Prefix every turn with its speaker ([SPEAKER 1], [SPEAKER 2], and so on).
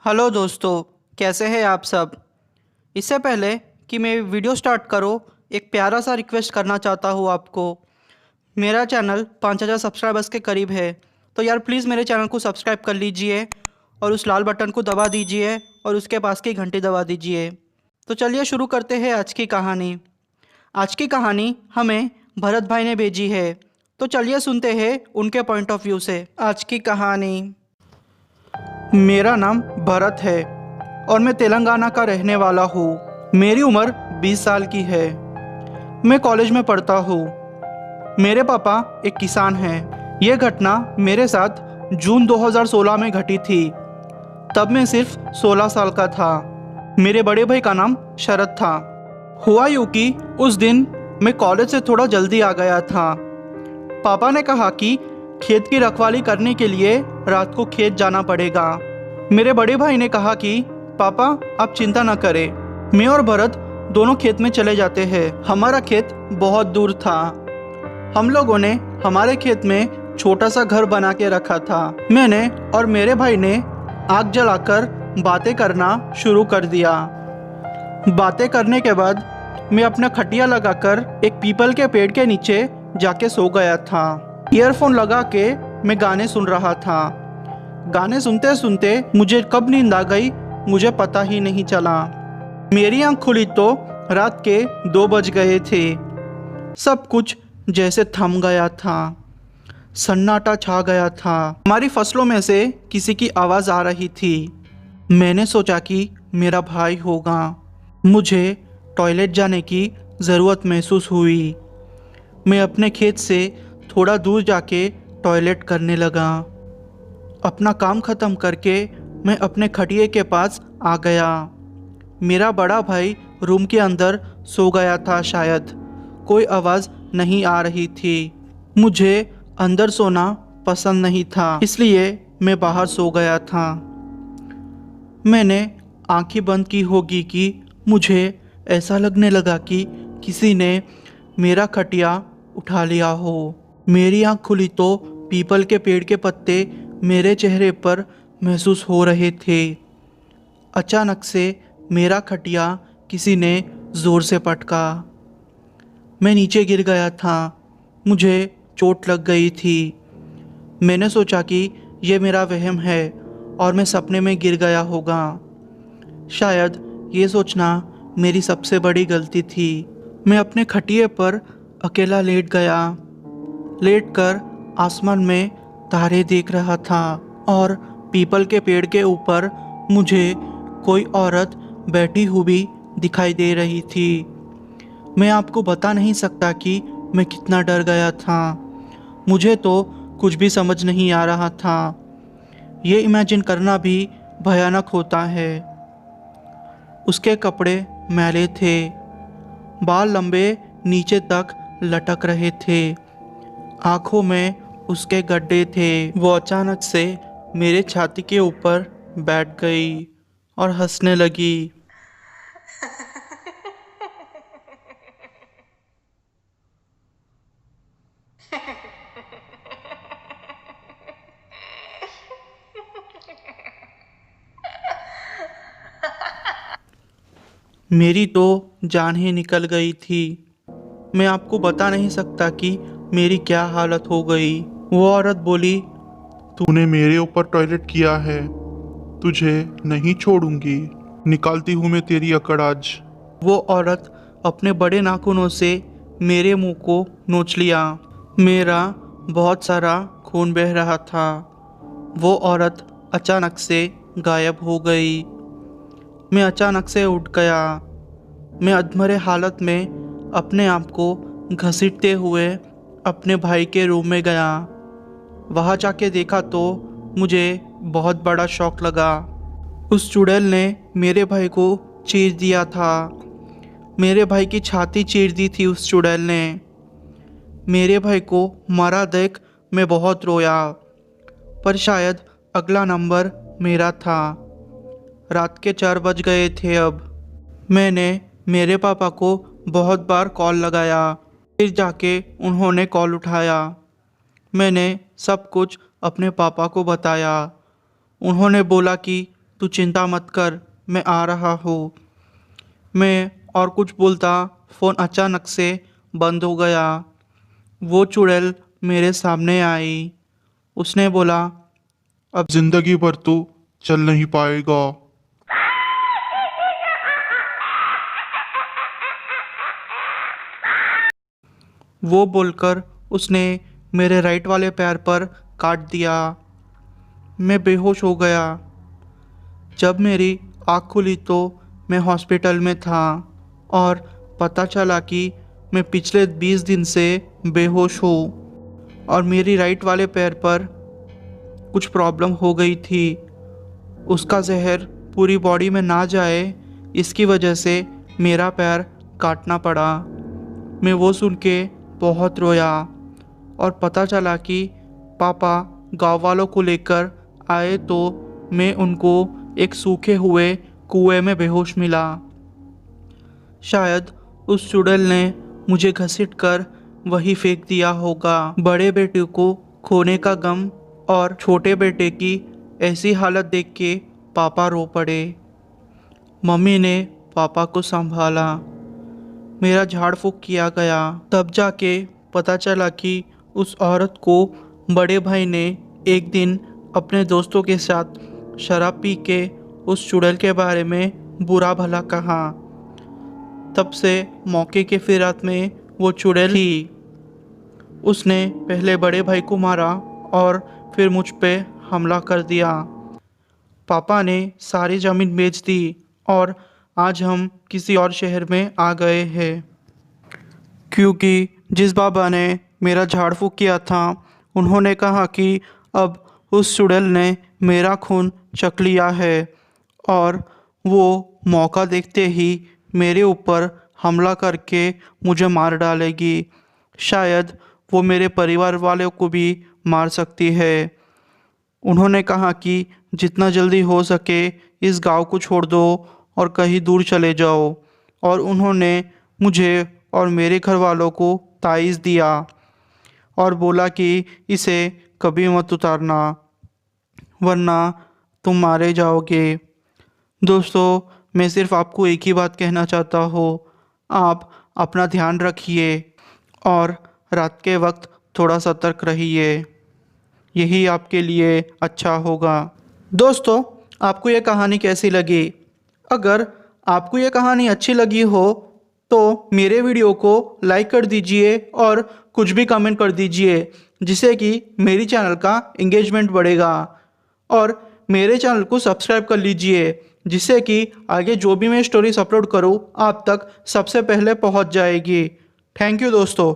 [SPEAKER 1] Hello दोस्तों, कैसे हैं आप सब। इससे पहले कि मैं वीडियो स्टार्ट करूं, एक प्यारा सा रिक्वेस्ट करना चाहता हूं आपको। मेरा चैनल 5000 सब्सक्राइबर्स के करीब है, तो यार प्लीज़ मेरे चैनल को सब्सक्राइब कर लीजिए और उस लाल बटन को दबा दीजिए और उसके पास की घंटी दबा दीजिए। तो चलिए शुरू करते हैं आज की कहानी। आज की कहानी हमें भरत भाई ने भेजी है, तो चलिए सुनते हैं उनके पॉइंट ऑफ व्यू से आज की कहानी। मेरा नाम भरत है और मैं तेलंगाना का रहने वाला हूँ। मेरी उम्र 20 साल की है। मैं कॉलेज में पढ़ता हूँ। मेरे पापा एक किसान हैं। यह घटना मेरे साथ जून 2016 में घटी थी। तब मैं सिर्फ 16 साल का था। मेरे बड़े भाई का नाम शरद था। हुआ यूँ कि उस दिन मैं कॉलेज से थोड़ा जल्दी आ गया था। पापा ने कहा कि खेत की रखवाली करने के लिए रात को खेत जाना पड़ेगा। मेरे बड़े भाई ने कहा कि पापा आप चिंता न करें, मैं और भरत दोनों खेत में चले जाते हैं। हमारा खेत बहुत दूर था। हम लोगों ने हमारे खेत में छोटा सा घर बना के रखा था। मैंने और मेरे भाई ने आग जलाकर बातें करना शुरू कर दिया। बातें करने के बाद मैं अपना खटिया लगाकर एक पीपल के पेड़ के नीचे जाके सो गया था। ईयरफोन लगा के मैं गाने सुन रहा था। गाने सुनते सुनते मुझे कब नींद आ गई मुझे पता ही नहीं चला। मेरी आंख खुली तो रात के 2 बज गए थे। सब कुछ जैसे थम गया था। सन्नाटा छा गया था। हमारी फसलों में से किसी की आवाज़ आ रही थी। मैंने सोचा कि मेरा भाई होगा। मुझे टॉयलेट जाने की ज़रूरत महसूस हुई। मैं अपने खेत से थोड़ा दूर जाके टॉयलेट करने लगा। अपना काम ख़त्म करके मैं अपने खटिए के पास आ गया। मेरा बड़ा भाई रूम के अंदर सो गया था। शायद कोई आवाज़ नहीं आ रही थी। मुझे अंदर सोना पसंद नहीं था, इसलिए मैं बाहर सो गया था। मैंने आंखें बंद की होगी कि मुझे ऐसा लगने लगा कि किसी ने मेरा खटिया उठा लिया हो। मेरी आंख खुली तो पीपल के पेड़ के पत्ते मेरे चेहरे पर महसूस हो रहे थे। अचानक से मेरा खटिया किसी ने ज़ोर से पटका। मैं नीचे गिर गया था। मुझे चोट लग गई थी। मैंने सोचा कि यह मेरा वहम है और मैं सपने में गिर गया होगा। शायद ये सोचना मेरी सबसे बड़ी गलती थी। मैं अपने खटिए पर अकेला लेट गया। लेटकर आसमान में तारे देख रहा था और पीपल के पेड़ के ऊपर मुझे कोई औरत बैठी हुई दिखाई दे रही थी। मैं आपको बता नहीं सकता कि मैं कितना डर गया था। मुझे तो कुछ भी समझ नहीं आ रहा था। ये इमेजिन करना भी भयानक होता है। उसके कपड़े मैले थे। बाल लंबे नीचे तक लटक रहे थे। आँखों में उसके गड्ढे थे। वो अचानक से मेरे छाती के ऊपर बैठ गई और हंसने लगी। मेरी तो जान ही निकल गई थी। मैं आपको बता नहीं सकता कि मेरी क्या हालत हो गई। वो औरत बोली,
[SPEAKER 2] तूने मेरे ऊपर टॉयलेट किया है, तुझे नहीं छोड़ूंगी, निकालती हूँ मैं तेरी अकड़ आज।
[SPEAKER 1] वो औरत अपने बड़े नाखूनों से मेरे मुंह को नोच लिया। मेरा बहुत सारा खून बह रहा था। वो औरत अचानक से गायब हो गई। मैं अचानक से उठ गया। मैं अधमरे हालत में अपने आप को घसीटते हुए अपने भाई के रूम में गया। वहाँ जाके देखा तो मुझे बहुत बड़ा शौक लगा। उस चुड़ैल ने मेरे भाई को चीर दिया था। मेरे भाई की छाती चीर दी थी उस चुड़ैल ने। मेरे भाई को मारा देख मैं बहुत रोया, पर शायद अगला नंबर मेरा था। रात के 4 बज गए थे अब। मैंने मेरे पापा को बहुत बार कॉल लगाया, फिर जाके उन्होंने कॉल उठाया। मैंने सब कुछ अपने पापा को बताया। उन्होंने बोला कि तू चिंता मत कर, मैं आ रहा हूँ। मैं और कुछ बोलता, फ़ोन अचानक से बंद हो गया। वो चुड़ैल मेरे सामने आई। उसने बोला, अब
[SPEAKER 2] जिंदगी भर तू चल नहीं पाएगा।
[SPEAKER 1] वो बोलकर उसने मेरे राइट वाले पैर पर काट दिया। मैं बेहोश हो गया। जब मेरी आँख खुली तो मैं हॉस्पिटल में था और पता चला कि मैं पिछले 20 दिन से बेहोश हूँ और मेरी राइट वाले पैर पर कुछ प्रॉब्लम हो गई थी। उसका जहर पूरी बॉडी में ना जाए, इसकी वजह से मेरा पैर काटना पड़ा। मैं वो सुन के बहुत रोया और पता चला कि पापा गांव वालों को लेकर आए तो मैं उनको एक सूखे हुए कुएं में बेहोश मिला। शायद उस चुड़ैल ने मुझे घसीटकर वही फेंक दिया होगा। बड़े बेटे को खोने का गम और छोटे बेटे की ऐसी हालत देख के पापा रो पड़े। मम्मी ने पापा को संभाला। मेरा झाड़ फूक किया गया। तब जाके पता चला कि उस औरत को बड़े भाई ने एक दिन अपने दोस्तों के साथ शराब पी के उस चुड़ैल के बारे में बुरा भला कहा। तब से मौके के फिरात में वो चुड़ैल थी। उसने पहले बड़े भाई को मारा और फिर मुझ पे हमला कर दिया। पापा ने सारी ज़मीन बेच दी और आज हम किसी और शहर में आ गए हैं, क्योंकि जिस बाबा ने मेरा झाड़ फूक किया था उन्होंने कहा कि अब उस चुड़ैल ने मेरा खून चख लिया है और वो मौका देखते ही मेरे ऊपर हमला करके मुझे मार डालेगी। शायद वो मेरे परिवार वालों को भी मार सकती है। उन्होंने कहा कि जितना जल्दी हो सके इस गांव को छोड़ दो और कहीं दूर चले जाओ, और उन्होंने मुझे और मेरे घर वालों को ताइज़ दिया और बोला कि इसे कभी मत उतारना वरना तुम मारे जाओगे। दोस्तों, मैं सिर्फ आपको एक ही बात कहना चाहता हूँ, आप अपना ध्यान रखिए और रात के वक्त थोड़ा सतर्क रहिए, यही आपके लिए अच्छा होगा। दोस्तों, आपको ये कहानी कैसी लगी? अगर आपको ये कहानी अच्छी लगी हो तो मेरे वीडियो को लाइक कर दीजिए और कुछ भी कमेंट कर दीजिए, जिससे कि मेरी चैनल का एंगेजमेंट बढ़ेगा। और मेरे चैनल को सब्सक्राइब कर लीजिए, जिससे कि आगे जो भी मैं स्टोरीज अपलोड करूँ आप तक सबसे पहले पहुँच जाएगी। थैंक यू दोस्तों।